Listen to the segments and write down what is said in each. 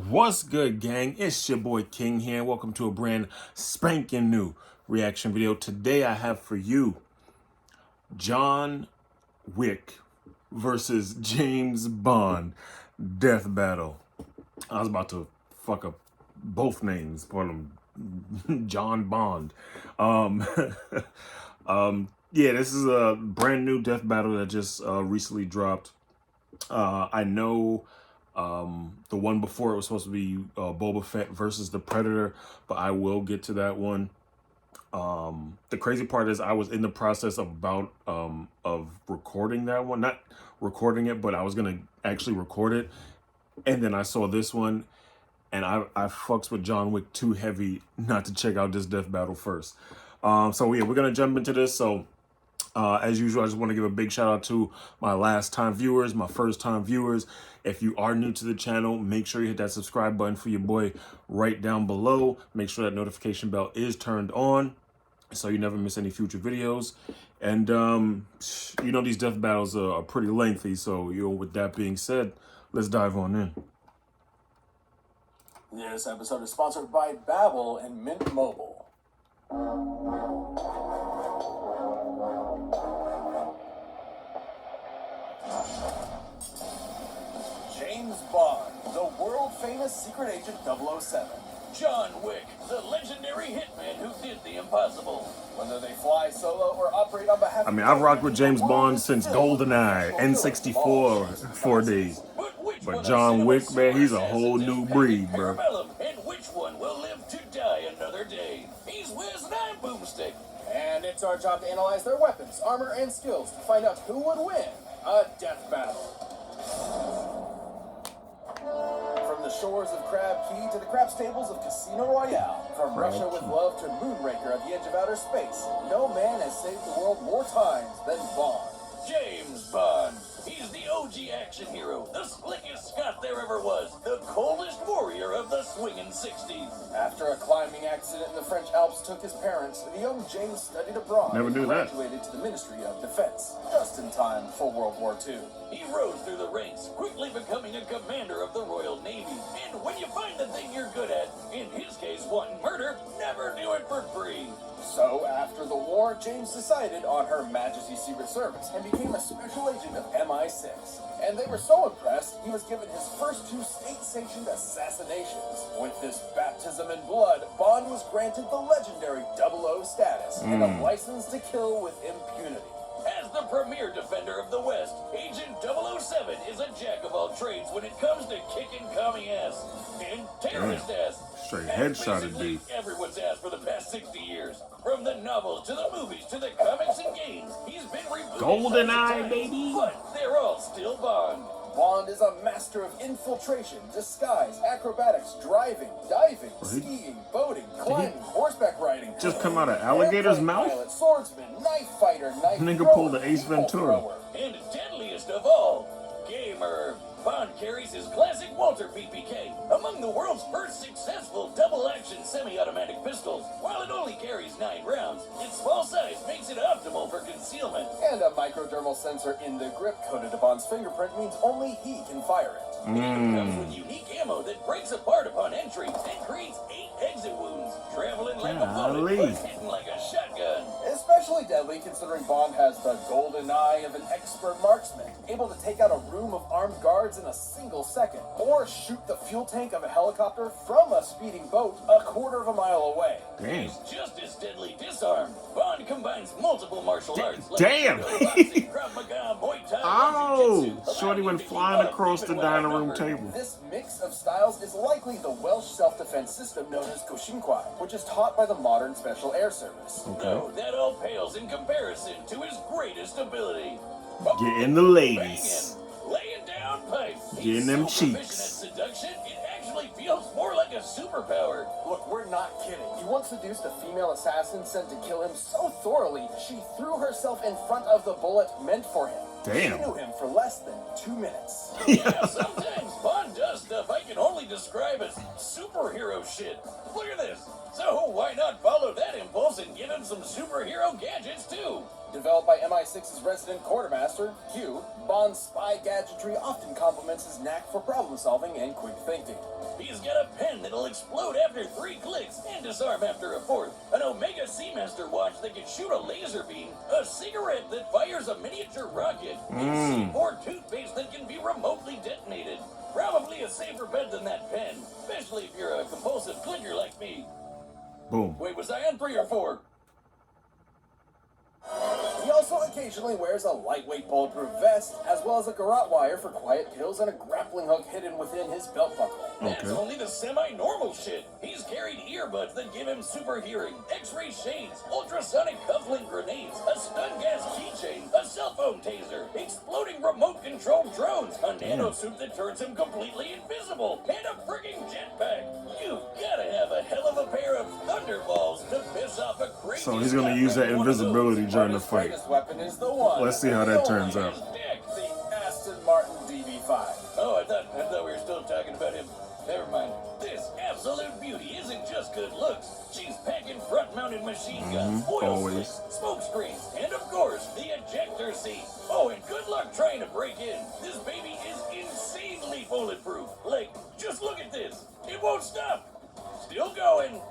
What's good, gang? It's your boy King here. Welcome to a brand spanking new reaction video. Today I have for you John Wick versus James Bond death battle. I was about to fuck up both names, call him John Bond. Yeah, this is a brand new death battle that just recently dropped. I know the one before it was supposed to be Boba Fett versus the Predator, but I will get to that one. The crazy part is I was in the process of recording that one. Not recording it, but I was going to actually record it. And then I saw this one, and I fucks with John Wick too heavy not to check out this death battle first. So yeah, we're going to jump into this. So as usual, I just want to give a big shout out to my last time viewers, my first time viewers. If you are new to the channel, make sure you hit that subscribe button for your boy right down below. Make sure that notification bell is turned on so you never miss any future videos. And, you know, these death battles are pretty lengthy. So, you know, with that being said, let's dive on in. This episode is sponsored by Babbel and Mint Mobile. James Bond, the world-famous secret agent 007. John Wick, the legendary hitman who did the impossible. Whether they fly solo or operate on behalf of... I mean, I've rocked with James Bond since GoldenEye, N64 4 days. But John Wick, man, he's a whole new breed, bro. And which one will live to die another day? He's Wiz and I'm Boomstick. And it's our job to analyze their weapons, armor, and skills to find out who would win a death battle. From the shores of Crab Key to the crap stables of Casino Royale, from Russia with Love to Moonraker at the edge of outer space, no man has saved the world more times than Bond. James Bond. He's the OG action hero, the slickest Scot there ever was, the coldest warrior of the swinging 60s. After a climbing accident in the French Alps took his parents, the young James studied abroad Never knew and that. graduated to the Ministry of Defense, just in time for World War II. He rose through the ranks, quickly becoming a commander of the Royal Navy. And when you find the thing you're good at, in his case wanting murder, never do it for free. So, after the war, James decided on Her Majesty's Secret Service and became a special agent of MI6. And they were so impressed, he was given his first 2 state-sanctioned assassinations. With this baptism in blood, Bond was granted the legendary 00 status and a license to kill with impunity. As the premier defender of the West, Agent 007 is a jack of all trades when it comes to kicking commie ass and terrorist ass. Straight And headshotted basically dude. everyone's ass for the past 60 years. From the novels to the movies to the comics and games, he's been rebooted. GoldenEye, baby. But they're all still Bond. Bond is a master of infiltration, disguise, acrobatics, driving, diving, skiing, boating, climbing, horseback riding. Just come out of alligator's airplane mouth? Pilot, swordsman, knife fighter, knife Nigga thrower, pulled the Ace people Ventura. thrower. And deadliest of all, gamer. Bond carries his classic Walter PPK, among the world's first successful double-action semi-automatic pistols. While it only carries 9 rounds, its small size makes it optimal for concealment. And a microdermal sensor in the grip coded to Bond's fingerprint means only he can fire it. It even comes with unique ammo that breaks apart upon entry and creates 8 exit wounds, traveling like a bullet, but hitting like a shotgun. Especially deadly considering Bond has the golden eye of an expert marksman, able to take out a room of armed guards in a single second, or shoot the fuel tank of a helicopter from a speeding boat a quarter of a mile away. Damn. He's just as deadly disarmed. Bond combines multiple martial arts like Damn. boxing, Krav Maga, Muay Thai, Oh, and Jiu-Jitsu, shorty allowing went him to flying keep up across the even when dining room outnumbered. table. This mix of styles is likely the Welsh self-defense system known as Koshinkwai, which is taught by the modern Special Air Service. No, that all pales in comparison to his greatest ability. Getting the ladies. Banging, laying down pipe. Getting them so proficient cheeks. at seduction, it actually feels more like a superpower. Look, we're not kidding. He once seduced a female assassin sent to kill him so thoroughly, she threw herself in front of the bullet meant for him. Damn. She knew him for less than 2 minutes. Yeah, sometimes Bond does stuff I can only only describe as superhero shit. Look at this. So why not follow that impulse and give him some superhero gadgets too? Developed by MI6's resident quartermaster, Q, Bond's spy gadgetry often complements his knack for problem solving and quick thinking. He's got a pen that'll explode after 3 clicks and disarm after a 4th, an Omega Seamaster watch that can shoot a laser beam, a cigarette that fires a miniature rocket, and C4 toothpaste that can be remotely detonated. Probably a safer bet than that pen, especially if you're a compulsive clicker like me. Boom. Wait, was I on 3 or 4? He also occasionally wears a lightweight bulletproof vest, as well as a garrote wire for quiet kills and a grappling hook hidden within his belt buckle. That's only the semi-normal shit. He's carried earbuds that give him super hearing, X-ray shades, ultrasonic cufflink grenades, a stun gas keychain, a cell phone taser, exploding remote-controlled drones, a nanosuit that turns him completely invisible, and a frigging jetpack. You've gotta have a hell of a pair of thunderballs to piss off a crazy. So he's gonna use that invisibility during the His fight. greatest weapon is the one. Let's see how the that only turns out. The Aston Martin DB5. Oh, I thought we were still talking about him. Never mind. This absolute beauty isn't just good looks. She's packing front-mounted machine guns, oil always. slicks, smoke screens, and of course, the ejector seat. Oh, and good luck trying to break in. This baby is insanely bulletproof. Like, just look at this. It won't stop. Still going.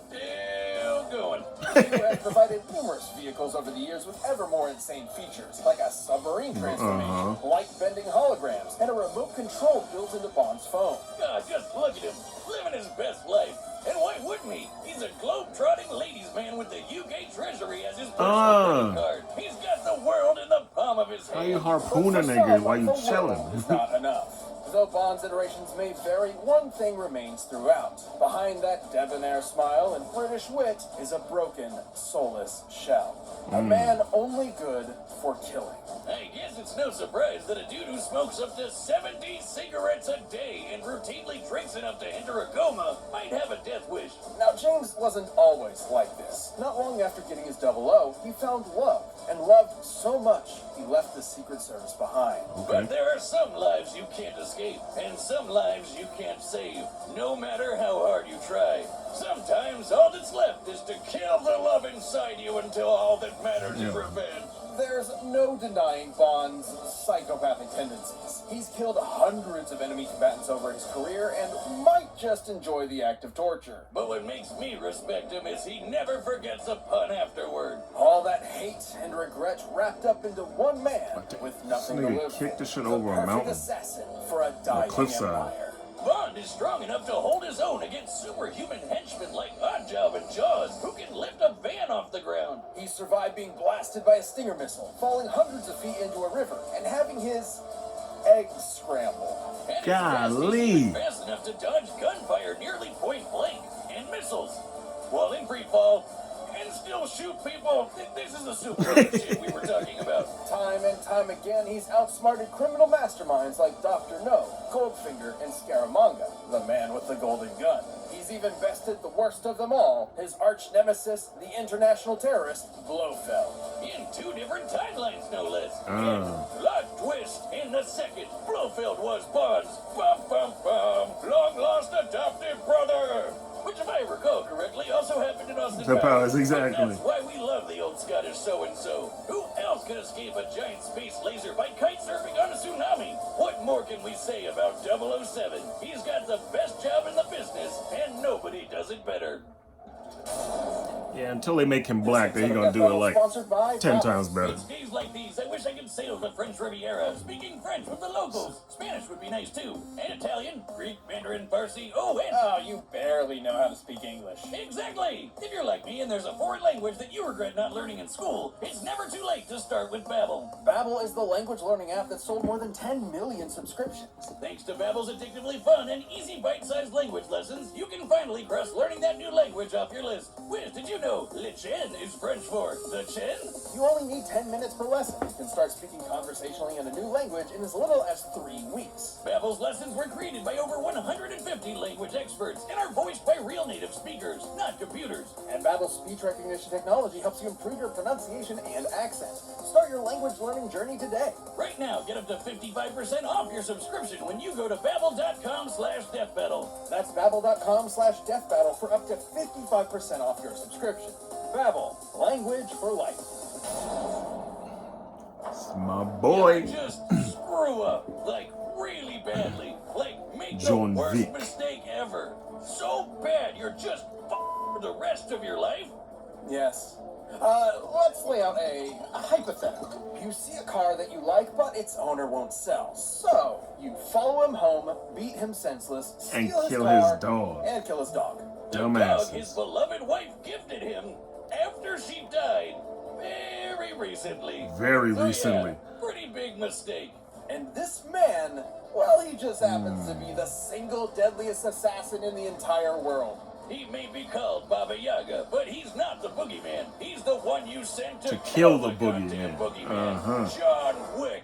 Still going. He has provided numerous vehicles over the years with ever more insane features, like a submarine transformation, light-bending holograms, and a remote control built into Bond's phone. God, just look at him, living his best life. And why wouldn't he? He's a globe-trotting ladies' man with the UK Treasury as his personal credit card. He's got the world in the palm of his hand. How you harpoon a nigga while you The world chilling? is not enough. Though Bond's iterations may vary, one thing remains throughout. Behind that debonair smile and British wit is a broken, soulless shell. A man only good for killing. I guess it's no surprise that a dude who smokes up to 70 cigarettes a day and routinely drinks enough to enter a coma might have a death wish. Now, James wasn't always like this. Not long after getting his 00, he found love, and loved so much he left the Secret Service behind. But there are some lives you can't escape, and some lives you can't save, no matter how hard you try. Sometimes all that's left is to kill the love inside you until all that matters is revenge. There's no denying Bond's psychopathic tendencies. He's killed hundreds of enemy combatants over his career and might just enjoy the act of torture. But what makes me respect him is he never forgets a pun afterward. All that hate and regret wrapped up into one man with nothing to nigga live kicked for. the shit The over a perfect mountain. assassin for a dying cliffside. empire. Bond is strong enough to hold his own against superhuman henchmen like Oddjob and Jaws, who can lift a van off the ground. He survived being blasted by a Stinger missile, falling hundreds of feet into a river, and having his eggs scrambled. And he's Golly. fast enough to dodge gunfire nearly point blank, and missiles, while in free fall, and still shoot people. This is the superhero shit we were talking about. Time and time again, he's outsmarted criminal masterminds like Dr. No, Goldfinger, and Scaramanga, the man with the golden gun. He's even bested the worst of them all, his arch nemesis, the international terrorist, Blofeld. In 2 different timelines, no less. And plot twist, in the second, Blofeld was Bond's long-lost adoptive brother. Which, if I recall correctly, also happened in Austin The Powers, But exactly. that's why we love the old Scottish so-and-so. Who else could escape a giant space laser by kite surfing on a tsunami? What more can we say about 007? He's got the best job in the business, and nobody does it better. Yeah, until they make him black, then he's gonna do it like Sponsored by 10 Bond. times better. It's days like these I wish I could sail the French Riviera, speaking French with the locals. Spanish would be nice too, and Italian, Greek, Mandarin, Farsi, and... Oh, you barely know how to speak English. Exactly! If you're like me and there's a foreign language that you regret not learning in school, it's never too late to start with Babbel. Babbel is the language learning app that sold more than 10 million subscriptions. Thanks to Babbel's addictively fun and easy bite-sized language lessons, you can finally cross learning that new language off your list. Wiz, did you know Le Chen is French for the Chen? You only need 10 minutes per lesson. You can start speaking conversationally in a new language in as little as 3 weeks. Babbel's lessons were created by over 150 multi-language experts and are voiced by real native speakers, not computers. And Babbel's speech recognition technology helps you improve your pronunciation and accent. Start your language learning journey today. Right now, get up to 55% off your subscription when you go to babbel.com/deathbattle. That's babbel.com/deathbattle for up to 55% off your subscription. Babbel, language for life. It's my boy. Just screw up, like really badly, like make John the worst Wick. mistake ever. So bad you're just for the rest of your life. Yes. Let's lay out a hypothetical. You see a car that you like, but its owner won't sell. So, you follow him home, beat him senseless, And steal kill his his car, dog. and kill his dog. The dog Dumbasses. his beloved wife gifted him after she died very recently. Very So, recently. Yeah, pretty big mistake. And this man, well, he just happens to be the single deadliest assassin in the entire world. He may be called Baba Yaga, but he's not the boogeyman. He's the one you sent to kill the goddamn boogeyman. John Wick.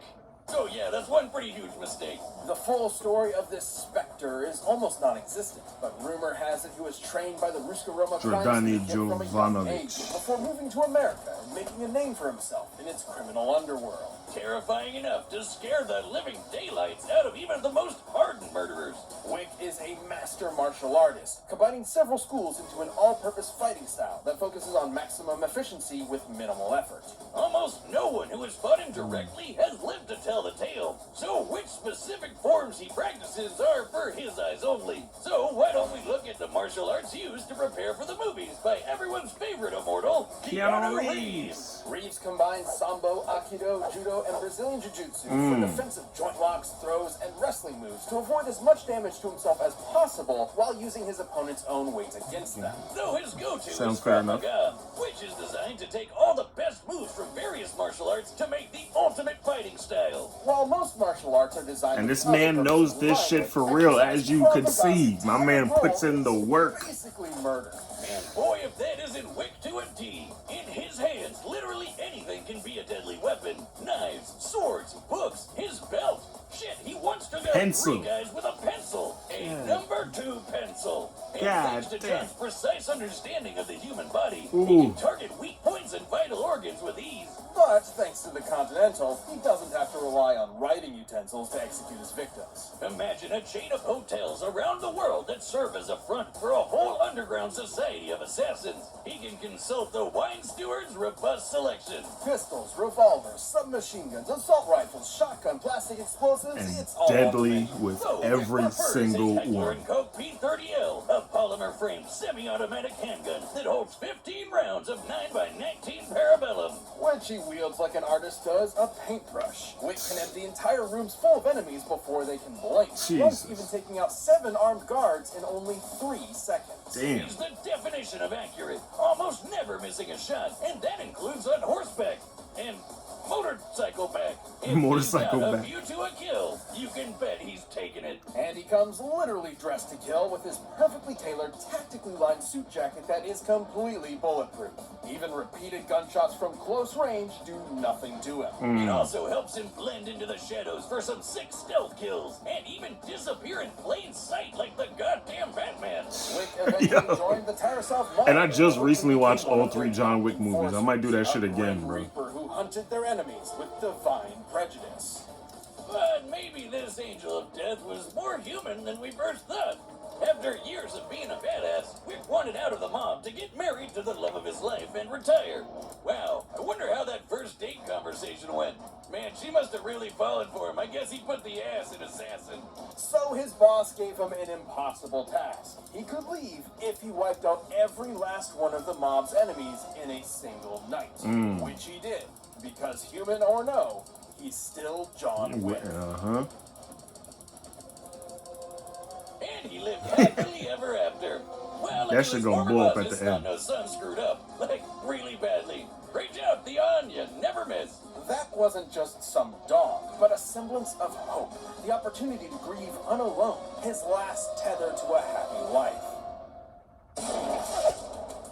So yeah, that's one pretty huge mistake. The full story of this specter is almost non-existent, but rumor has it he was trained by the Ruska Roma crime Jordani syndicate from a young Jovanovic. age before moving to America and making a name for himself in its criminal underworld. Terrifying enough to scare the living daylights out of even the most hardened murderers. Wick is a master martial artist, combining several schools into an all-purpose fighting style that focuses on maximum efficiency with minimal effort. Almost no one who has fought him directly has lived to tell the tale. So which specific forms he practices are for his eyes only. So why don't we look at the martial arts used to prepare for the movies by everyone's favorite immortal, Keanu Keanu Reeves. Reeves combines Sambo, Aikido, Judo, and Brazilian Jiu-Jitsu for defensive joint locks, throws, and wrestling moves to avoid as much damage to himself as possible while using his opponent's own weight against them. Though his go-to Sounds is fair Krav enough. Maga, which is designed to take all the best moves from various martial arts to make the ultimate fighting style. While most martial arts are designed And with this other man purposes knows in this mind, shit like for real, exercise, as you Krav could Maga, see. My man roll, puts in the work. Basically murder. And boy, if that isn't Wick to a T. In his hands, literally anything can be a deadly weapon. Knives, swords, books, his belt. Shit, he once took out Pencil. 3 guys with a pencil. A number 2 pencil. And God thanks to damn. John's precise understanding of the human body, Ooh. he can target weak points and vital organs with ease. But thanks to the Continental, he doesn't have to rely on writing utensils to execute his victims. Imagine a chain of hotels around the world that serve as a front for a whole underground society of assassins. He can consult the wine steward's robust selection. Pistols, revolvers, submachine guns, assault rifles, shotgun, plastic explosives, And it's all on deadly the menu. with So, every Wick prefers single a Heckler one. & Koch P30L, a polymer-framed semi-automatic handgun that holds 15 rounds of 9x19 parabellum. Which he wields like an artist does a paintbrush. Wick can empty entire rooms full of enemies before they can blink. Once Jesus. even taking out 7 armed guards in only 3 seconds. Damn. He's the definition of accurate, almost never missing a shot, and that includes on horseback and motorcycle back. If Motorcycle he's got a back. view to a kill, you can bet he's taking it. And he comes literally dressed to kill with his perfectly tailored, tactically lined suit jacket that is completely bulletproof. Even repeated gunshots from close range do nothing to him. It also helps him blend into the shadows for some sick stealth kills, and even disappear in plain sight like the goddamn Batman. Wick eventually Yo. joined the Tarasov mob. And I just recently watched all 3 John Wick movies. I might do that shit again, bro. Reaper who hunted their enemies with divine prejudice. But maybe this angel of death was more human than we first thought. After years of being a badass, Wick wanted out of the mob to get married to the love of his life and retire. Wow, I wonder how that first date conversation went. Man, she must have really fallen for him. I guess he put the ass in assassin. So his boss gave him an impossible task. He could leave if he wiped out every last one of the mob's enemies in a single night. Which he did. Because human or no, he's still John Wick. Uh-huh. And he lived happily ever after. Well, That shit gonna blow up at the end. No son screwed up, like really badly. Great job, Theon. You never miss. That wasn't just some dog, but a semblance of hope. The opportunity to grieve unalone, his last tether to a happy life.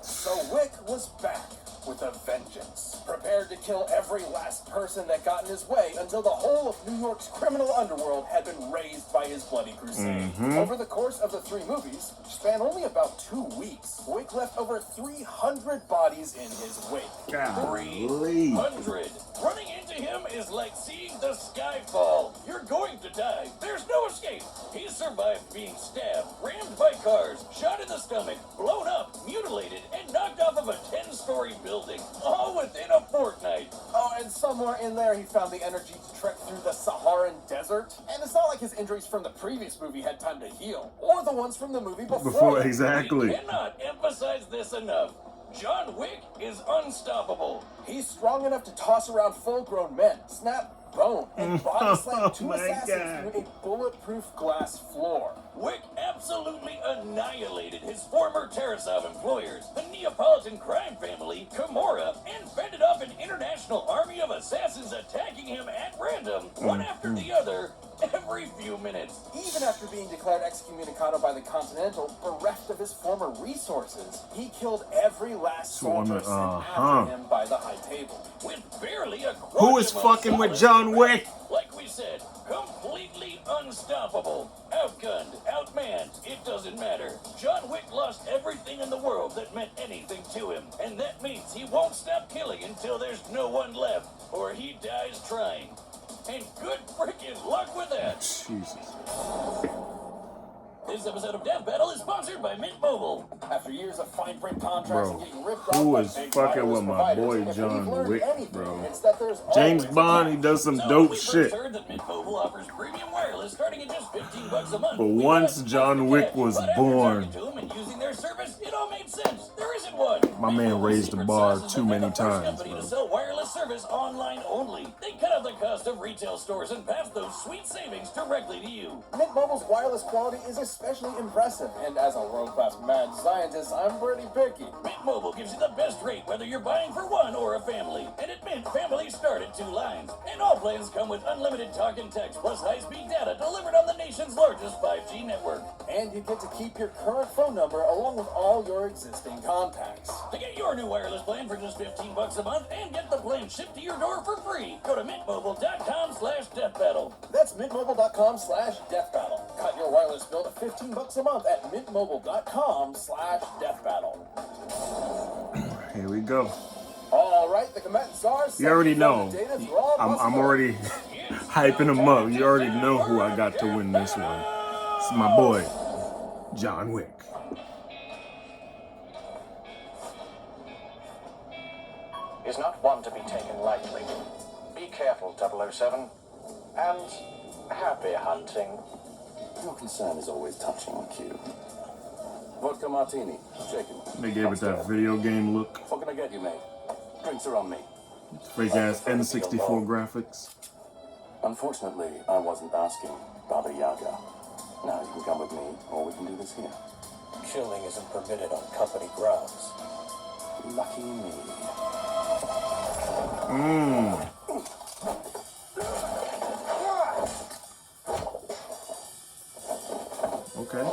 So Wick was back, with a vengeance, prepared to kill every last person that got in his way until the whole of New York's criminal underworld had been razed by his bloody crusade. Over the course of the 3 movies, which span only about 2 weeks, Wick left over 300 bodies in his wake. 300. Running into him is like seeing the sky fall. You're going to die. There's no escape. He survived being stabbed, rammed by cars, shot in the stomach, blown up, mutilated, and knocked off of a 10-story building, all within a fortnight. Oh, and somewhere in there he found the energy to trek through the Saharan desert. And it's not like his injuries from the previous movie had time to heal, or the ones from the movie before. Exactly. We cannot emphasize this enough. John Wick is unstoppable. He's strong enough to toss around full-grown men, snap bone, and body slam 2 assassins through a bulletproof glass floor. Wick absolutely annihilated his former Tarasov employers, the Neapolitan crime family, Camorra, and fended off an international army of assassins attacking him at random, one after the other, every few minutes. Even after being declared excommunicado by the Continental, bereft of his former resources, he killed every last soldier sent after him by the High Table. With barely a Who is fucking with John Wick? Like we said, completely unstoppable. Outgunned, outmanned, it doesn't matter. John Wick lost everything in the world that meant anything to him. And that means he won't stop killing until there's no one left, or he dies trying. And good freaking luck with that. Jesus. This episode of Death Battle is sponsored by Mint Mobile. After years of fine print contracts and getting ripped off Who by is big fucking wireless with my boy providers, if John we've learned Wick, anything, bro? it's that there's James always a Bond, he catch. does some So dope we shit. first heard that Mint Mobile offers premium wireless starting at just $15 a month. But We once got John nothing Wick to was catch. But after born, talking to him and using their service, it all made sense. There isn't one. my Mint man Mobile's raised the secret bar sauce is too that they're many the first times, company bro. to sell wireless service online only. They cut out the cost of retail stores and pass those sweet savings directly to you. Mint Mobile's wireless quality is especially impressive, and as a world-class mad scientist, I'm pretty picky. Mint Mobile gives you the best rate whether you're buying for one or a family. And at Mint, families start at 2 lines. And all plans come with unlimited talk and text plus high-speed data delivered on the nation's largest 5G network. And you get to keep your current phone number along with all your existing contacts. To get your new wireless plan for just $15 a month and get the plan shipped to your door for free, go to mintmobile.com/deathbattle. That's mintmobile.com/deathbattle. Cut your wireless bill to $15 a month at mintmobile.com/deathbattle. Here we go. All right, the combatants are. You already know. I'm already hyping him up. You already know who I got to win this one. It's my boy, John Wick. Is not one to be taken lightly. Be careful, 007, and happy hunting. Your concern is always touching on cue. Vodka martini, shaken. They gave it that video game look. What can I get you, mate? Drinks are on me. Fake ass N64 graphics. Unfortunately, I wasn't asking, Baba Yaga. Now you can come with me, or we can do this here. Killing isn't permitted on company grounds. Lucky me. Okay.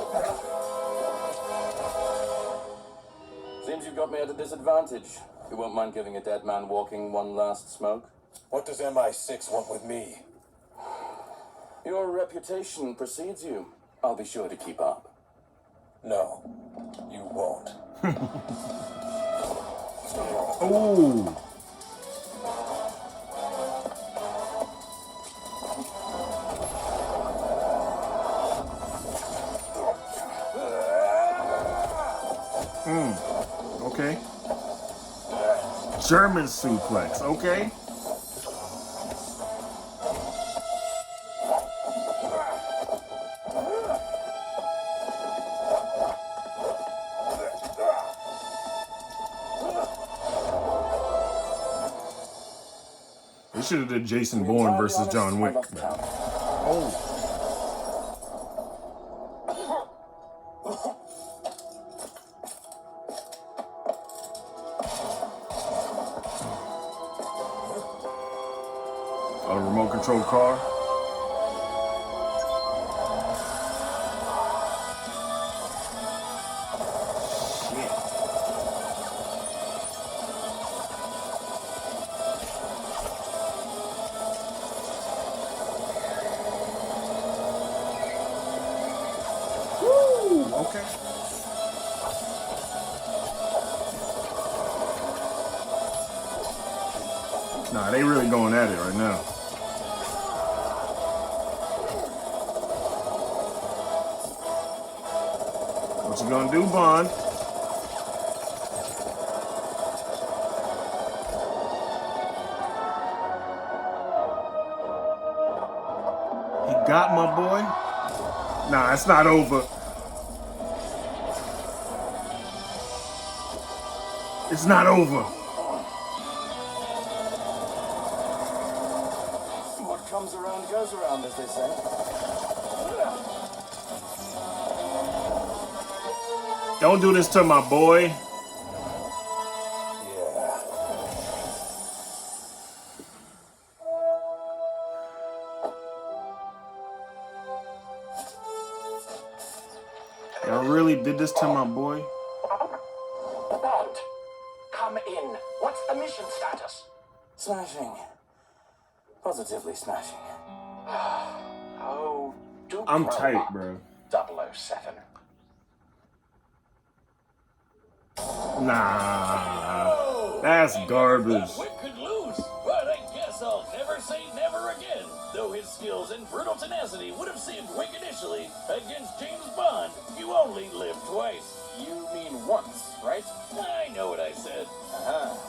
Seems you got me at a disadvantage. You won't mind giving a dead man walking one last smoke? What does MI6 want with me? Your reputation precedes you. I'll be sure to keep up. No, you won't. Oh. Okay. German suplex. Okay. They should have did Jason Bourne versus John Wick. Oh. A remote control car. Shit. Okay. Nah, they really going at it right now. What you gonna do, Bond? He got my boy. Nah, it's not over. It's not over. What comes around goes around, as they say. Don't do this to my boy. Yeah. Y'all really did this to my boy? Bond, come in. What's the mission status? Smashing. Positively smashing. Oh, do I'm grow tight, up, bro. 007. Nah. That's garbage. Wick could lose, but I guess I'll never say never again. Though his skills and brutal tenacity would have saved Wick initially, against James Bond, you only live twice. You mean once, right? I know what I said.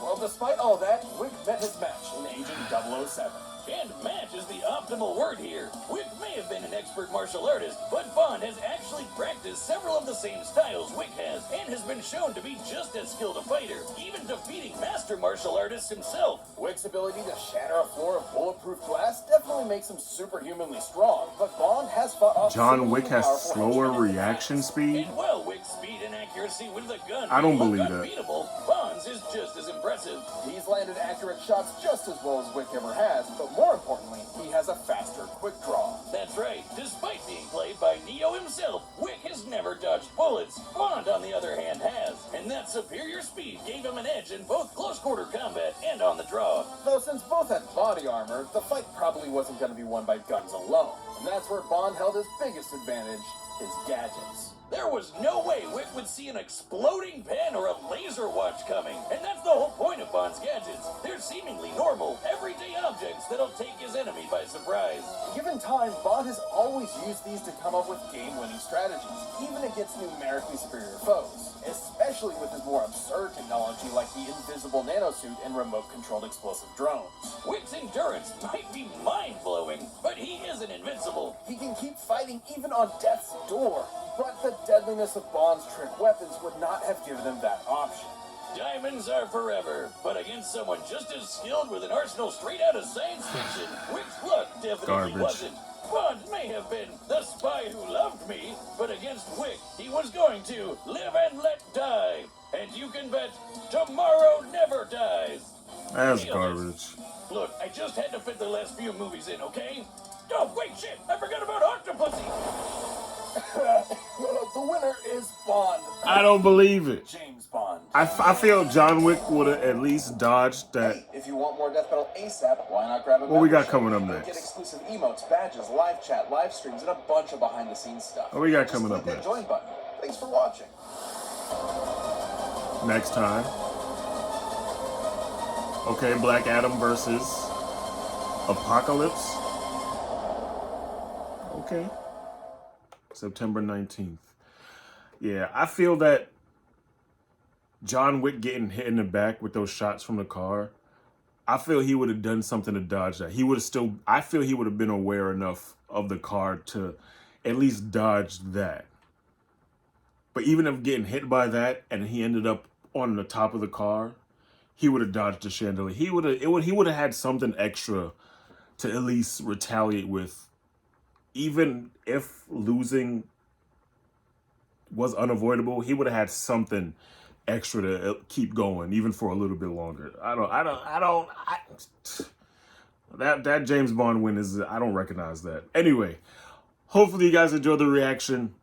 Well, despite all that, Wick met his match in Agent 007. And match is the optimal word here. Wick may have been an expert martial artist, but Bond has actually practiced several of the same styles Wick has, and has been shown to be just as skilled a fighter, even defeating master martial artist himself. Wick's ability to shatter a floor of bulletproof glass definitely makes him superhumanly strong, but Bond has fought off John Wick has powerful slower henchmen in the reaction past. speed? And while Wick's speed and accuracy with the gun I don't may look believe that. unbeatable, Bond's is just as impressive. He's landed accurate shots just as well as Wick ever has, but more importantly, he has a faster quick draw. That's right. Despite being played by Neo himself, Wick has never dodged bullets. Bond, on the other hand, has. And that superior speed gave him an edge in both close-quarter combat and on the draw. Though since both had body armor, the fight probably wasn't going to be won by guns alone. And that's where Bond held his biggest advantage, his gadgets. There was no way Wick would see an exploding pen or a laser watch coming. And that's the whole point of Bond's gadgets. They're seemingly normal, everyday objects that'll take his enemy by surprise. Given time, Bond has always used these to come up with game-winning strategies, even against numerically superior foes, especially with his more absurd technology like the invisible nanosuit and remote-controlled explosive drones. Wick's endurance might be mind-blowing, but he isn't invincible. He can keep fighting even on death's door, but the deadliness of Bond's trick weapons would not have given him that option. Diamonds are forever, but against someone just as skilled with an arsenal straight out of science fiction, Wick's luck definitely Garbage. wasn't. Bond may have been the spy who loved me, but against Wick, he was going to live and let die. And you can bet tomorrow never dies. That's Be honest. garbage. Look, I just had to fit the last few movies in, okay? Oh, wait, shit! I forgot about Octopussy! The winner is Bond. I don't believe it. James Bond. I feel John Wick would have at least dodged that. Hey, if you want more Death Battle ASAP, why not grab a What we got membership? coming up You'll next? Get exclusive emotes, badges, live chat, live streams, and a bunch of behind-the-scenes stuff. What we got Just coming click up that next? join button. Thanks for watching. Next time. Okay, Black Adam versus Apocalypse. Okay. September 19th. Yeah, I feel that John Wick getting hit in the back with those shots from the car, I feel he would have done something to dodge that. I feel he would have been aware enough of the car to at least dodge that. But even if getting hit by that and he ended up on the top of the car, he would have dodged the chandelier. He would have had something extra to at least retaliate with. Even if losing was unavoidable, he would have had something extra to keep going, even for a little bit longer. That James Bond win is, I don't recognize that. Anyway, hopefully you guys enjoyed the reaction.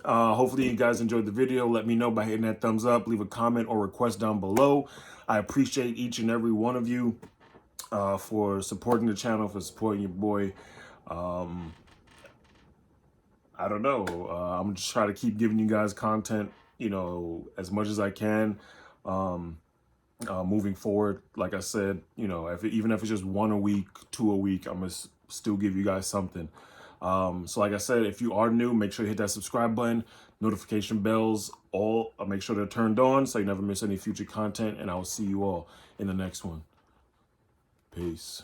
Hopefully you guys enjoyed the video. Let me know by hitting that thumbs up, leave a comment or request down below. I appreciate each and every one of you for supporting the channel, for supporting your boy. I don't know. I'm just trying to keep giving you guys content, as much as I can. Moving forward, like I said, even if it's just one a week, two a week, I'm gonna still give you guys something. So like I said, if you are new, make sure you hit that subscribe button, notification bells, all make sure they're turned on so you never miss any future content. And I will see you all in the next one. Peace.